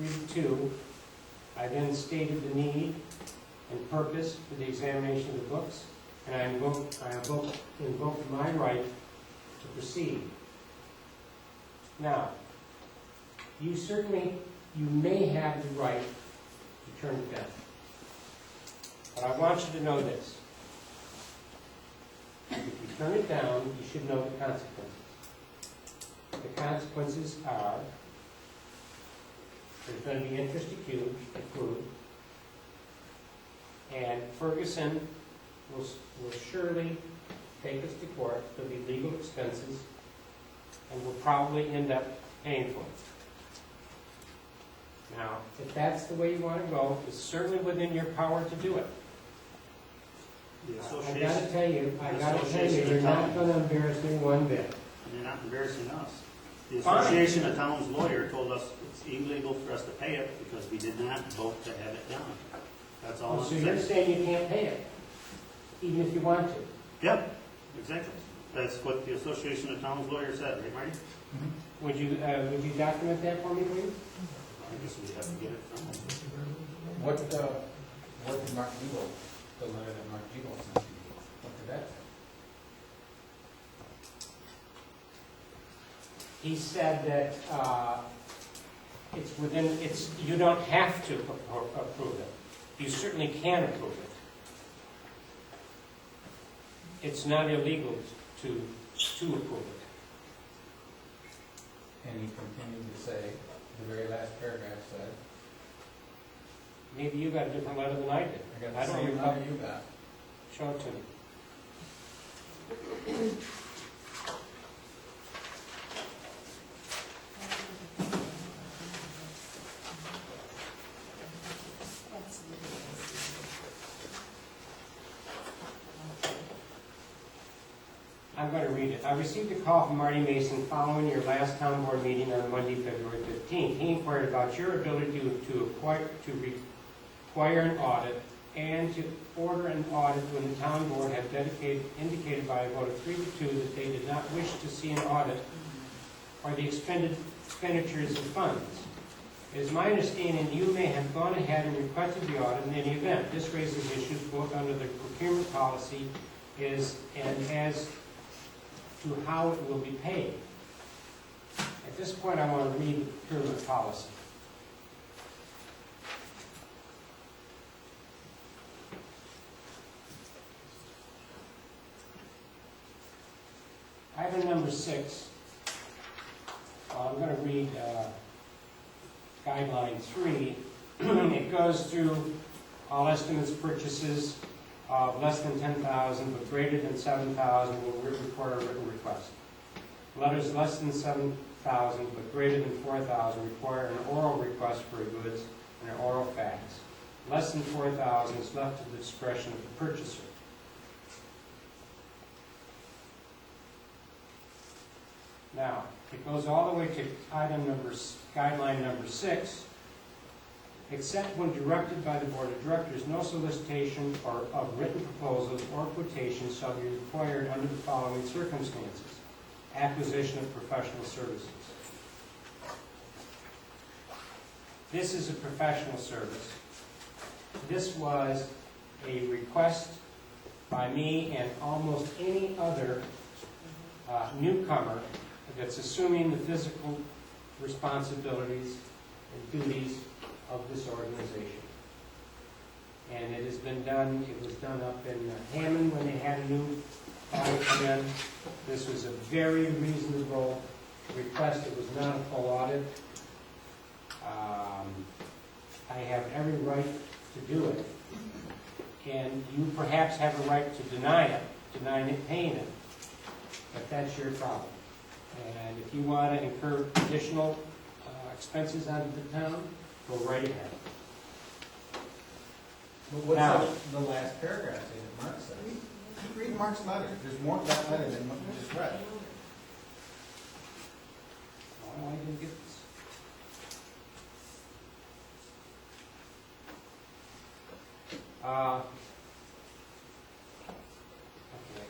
3-2. I then stated the need and purpose for the examination of the books, and I invoked my right to proceed. Now, you may have the right to turn it down. But I want you to know this. If you turn it down, you should know the consequences. The consequences are there's going to be interest accrued, and Ferguson will surely take us to court. There'll be legal expenses, and we'll probably end up paying for it. Now, if that's the way you want to go, it's certainly within your power to do it. I gotta tell you, you're not going to embarrass me one bit. And you're not embarrassing us. The Association of Towns lawyer told us it's illegal for us to pay it because we did not vote to have it done. That's all I'm So saying. you're saying you can't pay it, even if you want to? Yep, exactly. That's what the Association of Towns lawyer said, right, Marty? Mm-hmm. Would you document that for me, please? I guess we have to get it from them. What did Mark Eagle, the letter that Mark Eagle sent you, what did that say? He said that you don't have to approve it. You certainly can approve it. It's not illegal to approve it. And he continued to say, the very last paragraph said, Maybe you got a different letter than I did. I got the same letter you got. Show it to me. I'm going to read it. I received a call from Marty Mason following your last town board meeting on Monday, February 15th. He inquired about your ability to require an audit and to order an audit when the town board had indicated by a vote of 3-2 that they did not wish to see an audit or the expenditures of funds. It is my understanding you may have gone ahead and requested the audit in any event. This raises issues both under the procurement policy and as to how it will be paid. At this point, I want to read the procurement policy. Item number 6, I'm going to read guideline 3. It goes through all estimates purchases of less than 10,000 but greater than 7,000 will require a written request. Letters less than 7,000 but greater than 4,000 require an oral request for goods and an oral fax. Less than 4,000 is left to the discretion of the purchaser. Now, it goes all the way to guideline number 6. Except when directed by the Board of Directors, no solicitation of written proposals or quotations shall be required under the following circumstances. Acquisition of professional services. This is a professional service. This was a request by me and almost any other newcomer that's assuming the physical responsibilities and duties of this organization. And it has been done, it was done up in Hammond when they had a new audit come in. This was a very reasonable request. It was not a full audit. I have every right to do it. And you perhaps have a right to deny it, paying it. But that's your problem. And if you want to incur additional expenses onto the town, go right ahead. But what's Now, the last paragraph say that Mark says? Read Mark's letter. There's more to that letter than what you just read. Oh, I didn't get this. Okay.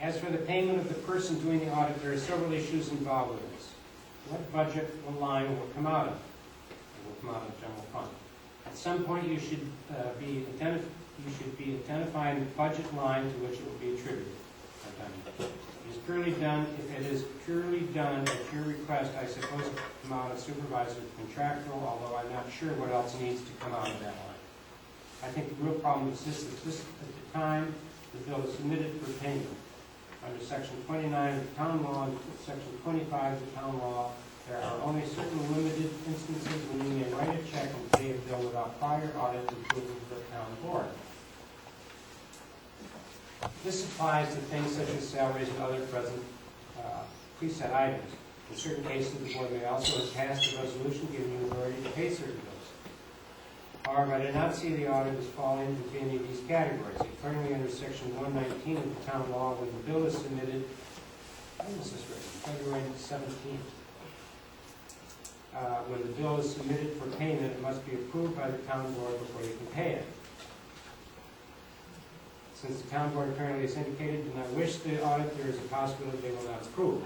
As for the payment of the person doing the audit, there are several issues involved with this. What budget or line will come out of? It will come out of the general fund. At some point, you should be identifying the budget line to which it will be attributed. If it is purely done at your request, I suppose it will come out of supervisor contractual, although I'm not sure what else needs to come out of that line. I think the real problem exists at the time the bill is submitted for payment. Under Section 29 of the Town Law and Section 25 of the Town Law, there are only certain limited instances when you may write a check and pay a bill without prior audit and approval of the town board. This applies to things such as salaries and other present preset items. In certain cases, the board may also have passed a resolution giving you authority to pay certain bills. However, I do not see the audit as falling into any of these categories. Currently, under Section 119 of the Town Law, when the bill is submitted, when was this written? February 17th. When the bill is submitted for payment, it must be approved by the town board before you can pay it. Since the town board apparently has indicated do not wish the audit, there is a possibility they will not approve.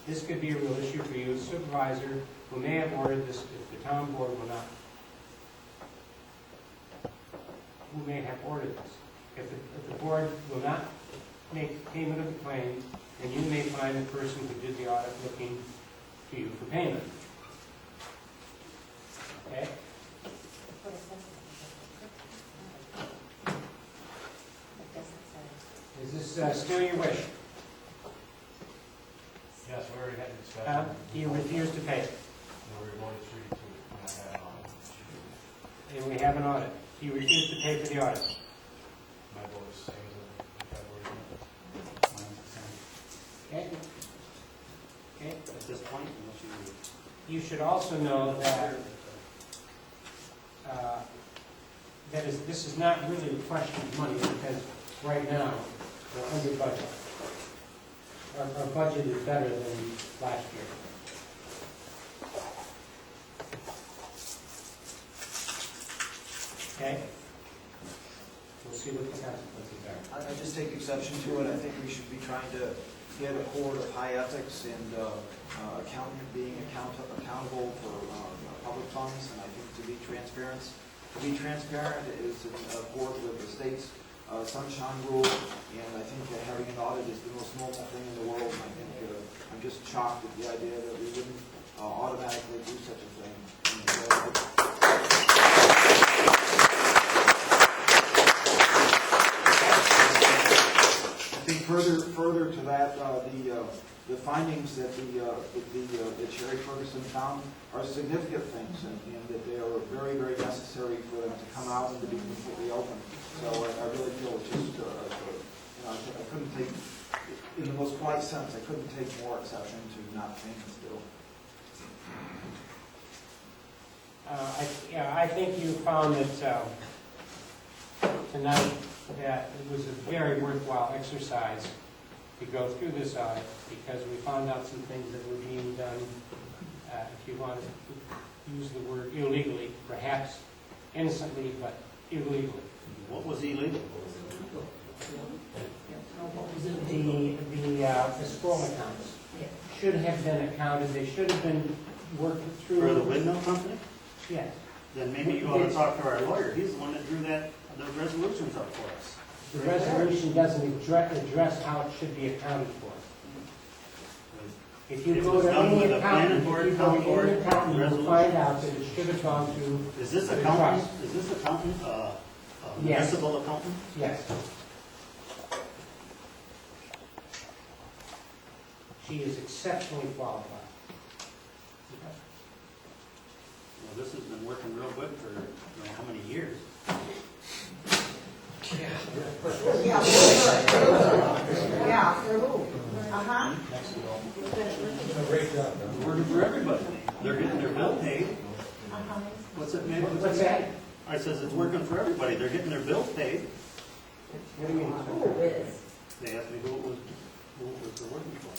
This could be a real issue for you as supervisor who may have ordered this if the town board will not. Who may have ordered this. If the board will not make payment of the claim, then you may find the person who did the audit looking to you for payment. Okay? Is this still your wish? Yes, we already had a discussion. You refuse to pay it, We were going through to when I had and we have an audit. You refuse to pay for the audit. my vote is same as Okay? Okay? At this point, unless You should also know that this is not really a question of money because right now we're under budget. Our budget is better than last year. Okay? We'll see what the consequences are. I just take exception to it. I think we should be trying to get a cord of high ethics and being accountable for public funds, and I think to be transparent is in accord with the state's sunshine rule, and I think that having an audit is the most normal thing in the world, and I think I'm just shocked at the idea that we wouldn't automatically do such a thing. I think further to that, the findings that that Sherry Ferguson found are significant things, and that they are very, very necessary for them to come out and to be completely open. So I really feel it's just, I couldn't take, in the most polite sense, I couldn't take more exception to not paying this bill. I think you found that tonight that it was a very worthwhile exercise to go through this audit because we found out some things that were being done, if you want to use the word illegally, perhaps innocently, but illegally. What was illegal? The scroll accounts should have been accounted. They should have been worked through. For the windmill company? Yes. Then maybe you ought to talk to our lawyer. He's the one that drew those resolutions up for us. The resolution doesn't address how it should be accounted for. If you It go was to done any with a accountant, planning board, you town board will resolution. find out that it should have gone to. Is this the accountant? trust. Is this accountant a Yes. municipal accountant? Yes. She is exceptionally qualified. Well, this has been working real good for how many years? Yeah, for who? Uh-huh. Great job, It's working for everybody. They're getting their bill paid. What's it, man? What's that? I says it's working for everybody. They're getting their bill paid. What do you mean? Who is? They asked me who it was they're working for.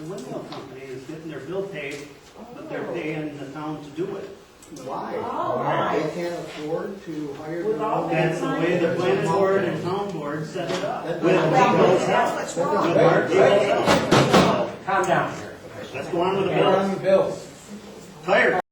The windmill company is getting their bill paid, but they're paying the town to do it. Why? Oh, right. They can't afford to hire With their all own. that That's the way the planning board and town board set it up. With Well, legal that's help. what's With wrong. our legal help. Calm down here. Let's go on with the Pay on bills. the bills. Tired.